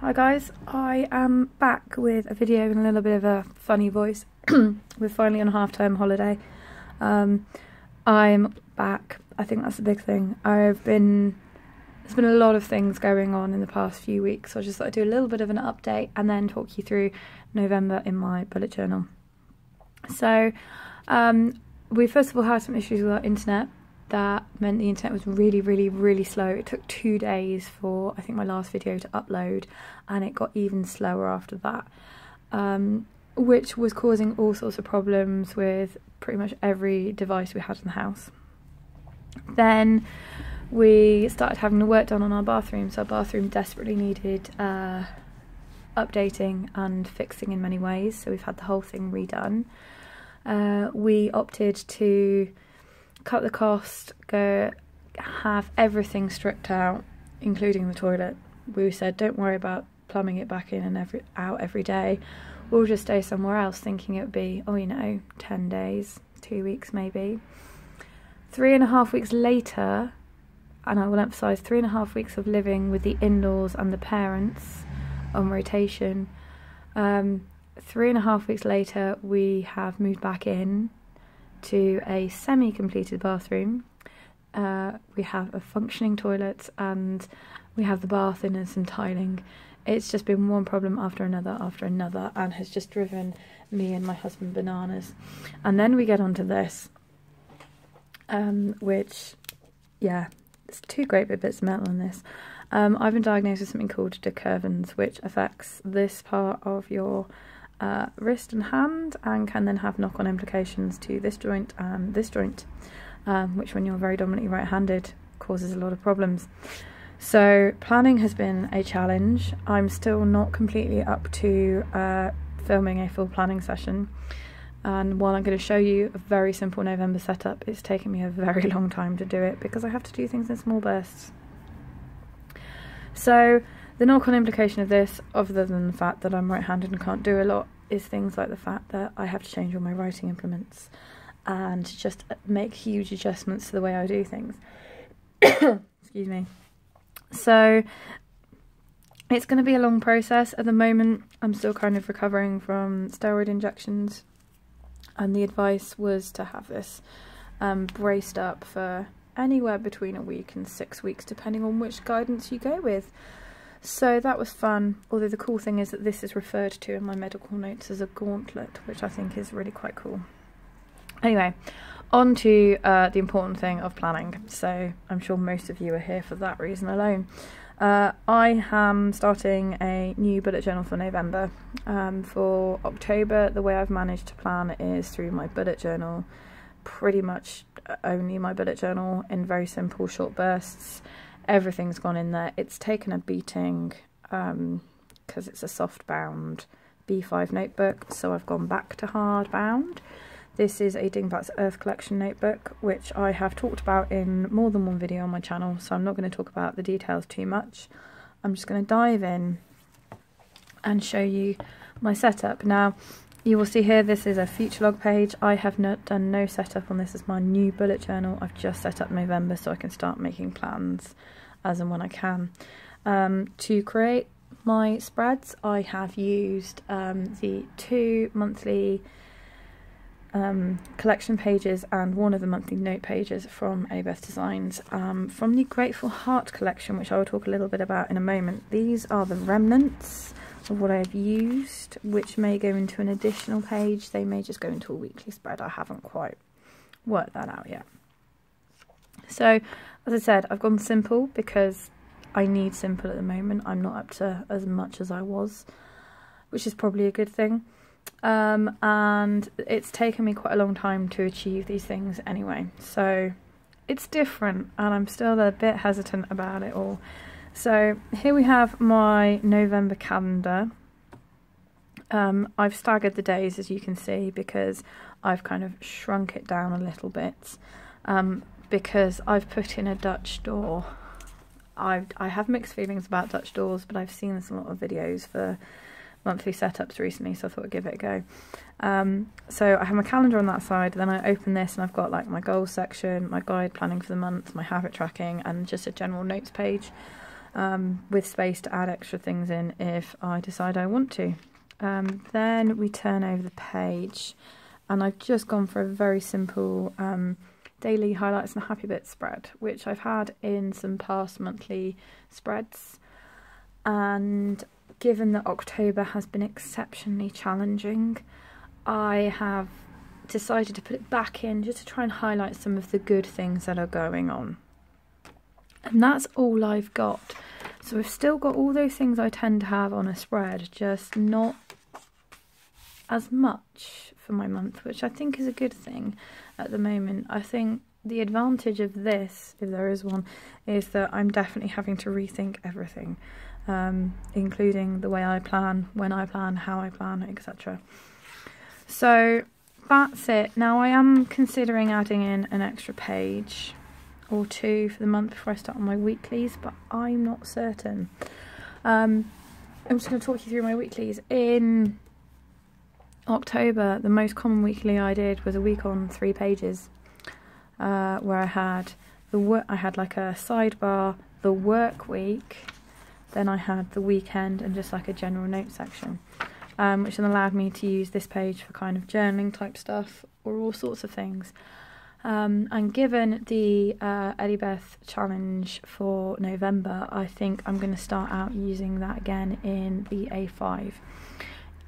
Hi guys, I am back with a video and a little bit of a funny voice. We're finally on a half-term holiday. I'm back. I think that's the big thing. There's been a lot of things going on in the past few weeks, so I just thought I'd do a little bit of an update and then talk you through November in my bullet journal. So we first of all had some issues with our internet. That meant the internet was really slow. It took 2 days for, I think, my last video to upload, and it got even slower after that, which was causing all sorts of problems with pretty much every device we had in the house. Then we started having the work done on our bathroom, so our bathroom desperately needed updating and fixing in many ways, so we've had the whole thing redone. We opted to cut the cost, go have everything stripped out, including the toilet. We said, don't worry about plumbing it back in and out every day. We'll just stay somewhere else, thinking it would be, 10 days, 2 weeks maybe. 3.5 weeks later, and I will emphasise 3.5 weeks of living with the in-laws and the parents on rotation. 3.5 weeks later, we have moved back in to a semi-completed bathroom. We have a functioning toilet and we have the bath in and some tiling. It's just been one problem after another and has just driven me and my husband bananas. And then we get onto this, which, yeah, it's 2 great big bits of metal on this. I've been diagnosed with something called de Quervain's, which affects this part of your wrist and hand, and can then have knock-on implications to this joint and this joint, which when you're very dominantly right-handed causes a lot of problems. So planning has been a challenge. I'm still not completely up to filming a full planning session, and while I'm going to show you a very simple November setup, it's taken me a very long time to do it because I have to do things in small bursts. So the knock-on implication of this, other than the fact that I'm right-handed and can't do a lot, is things like the fact that I have to change all my writing implements and just make huge adjustments to the way I do things. Excuse me. So it's going to be a long process. At the moment, I'm still kind of recovering from steroid injections, and the advice was to have this braced up for anywhere between a week and 6 weeks, depending on which guidance you go with. So that was fun, although the cool thing is that this is referred to in my medical notes as a gauntlet, which I think is really quite cool. Anyway, on to the important thing of planning. So I'm sure most of you are here for that reason alone. I am starting a new bullet journal for November. For October, the way I've managed to plan is through my bullet journal, pretty much only my bullet journal in very simple short bursts. Everything's gone in there. It's taken a beating because it's a soft bound B5 notebook, so I've gone back to hard bound. This is a Dingbats Earth Collection notebook, which I have talked about in more than one video on my channel, so I'm not going to talk about the details too much. I'm just going to dive in and show you my setup. Now, you will see here this is a future log page. I have done no setup on this as my new bullet journal. I've just set up November so I can start making plans as and when I can. To create my spreads, I have used the 2 monthly collection pages and one of the monthly note pages from Abeth Designs, from the Grateful Heart collection, which I will talk a little bit about in a moment. These are the remnants of what I've used, which may go into an additional page. They may just go into a weekly spread. I haven't quite worked that out yet. So, as I said, I've gone simple because I need simple at the moment. I'm not up to as much as I was, which is probably a good thing. And it's taken me quite a long time to achieve these things anyway. So, it's different, and I'm still a bit hesitant about it all. So here we have my November calendar. I've staggered the days, as you can see, because I've kind of shrunk it down a little bit, because I've put in a Dutch door. I have mixed feelings about Dutch doors, but I've seen this in a lot of videos for monthly setups recently, so I thought I'd give it a go. So I have my calendar on that side, then I open this and I've got like my goals section, my guide planning for the month, my habit tracking, and just a general notes page. with space to add extra things in if I decide I want to. Then we turn over the page, and I've just gone for a very simple daily highlights and happy bits spread, which I've had in some past monthly spreads. And given that October has been exceptionally challenging, I have decided to put it back in just to try and highlight some of the good things that are going on. And that's all I've got. So I've still got all those things I tend to have on a spread, just not as much for my month, which I think is a good thing at the moment. I think the advantage of this, if there is one, is that I'm definitely having to rethink everything, including the way I plan, when I plan, how I plan, etc. So that's it. Now I am considering adding in an extra page or two for the month before I start on my weeklies, but I'm not certain. I'm just going to talk you through my weeklies. In October, the most common weekly I did was a week on 3 pages, where I had like a sidebar, the work week, then I had the weekend, and just like a general note section, which then allowed me to use this page for kind of journaling type stuff or all sorts of things. And given the Eddie Beth challenge for November, I think I'm going to start out using that again in the A5.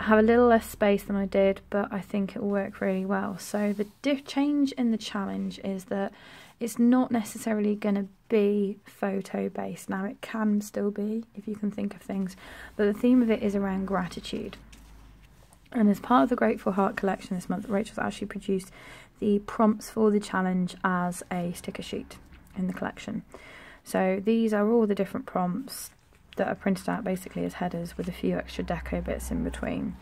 I have a little less space than I did, but I think it will work really well. So the change in the challenge is that it's not necessarily going to be photo based. Now it can still be, if you can think of things, but the theme of it is around gratitude. And as part of the Grateful Heart collection this month, Rachel's actually produced the prompts for the challenge as a sticker sheet in the collection. So these are all the different prompts that are printed out basically as headers with a few extra deco bits in between.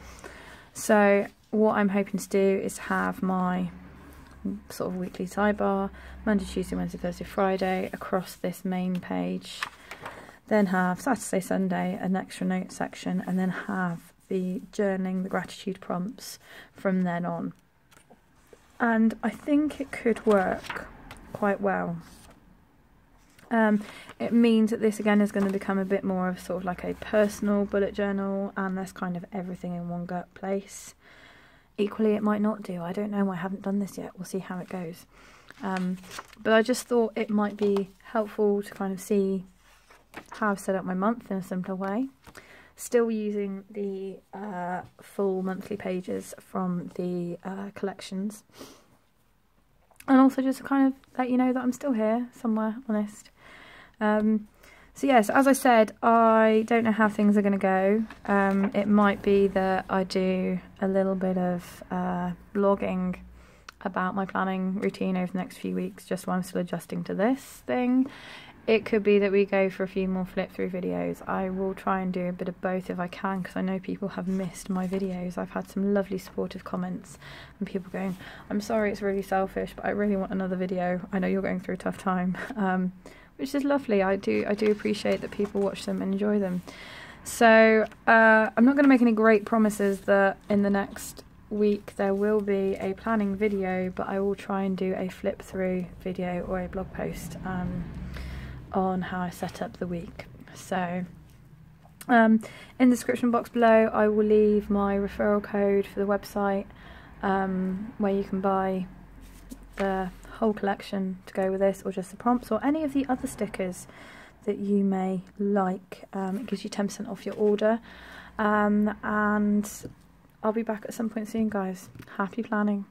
So what I'm hoping to do is have my sort of weekly sidebar, Monday, Tuesday, Wednesday, Thursday, Friday across this main page, then have Saturday, Sunday an extra note section, and then have the journaling, the gratitude prompts from then on. And I think it could work quite well. It means that this again is going to become a bit more of sort of like a personal bullet journal, and less kind of everything in one gut place. Equally it might not do, I don't know, I haven't done this yet, we'll see how it goes. But I just thought it might be helpful to kind of see how I've set up my month in a simpler way, still using the full monthly pages from the collections, and also just to kind of let you know that I'm still here somewhere, honest. So yes, as I said, I don't know how things are going to go. It might be that I do a little bit of blogging about my planning routine over the next few weeks, just while I'm still adjusting to this thing. It could be that we go for a few more flip through videos. I will try and do a bit of both if I can, because I know people have missed my videos. I've had some lovely supportive comments and people going, I'm sorry it's really selfish, but I really want another video. I know you're going through a tough time. Which is lovely. I do appreciate that people watch them and enjoy them. So I'm not going to make any great promises that in the next week there will be a planning video, but I will try and do a flip through video or a blog post on how I set up the week. So in the description box below I will leave my referral code for the website, where you can buy the whole collection to go with this, or just the prompts, or any of the other stickers that you may like. It gives you 10% off your order, and I'll be back at some point soon, guys. Happy planning.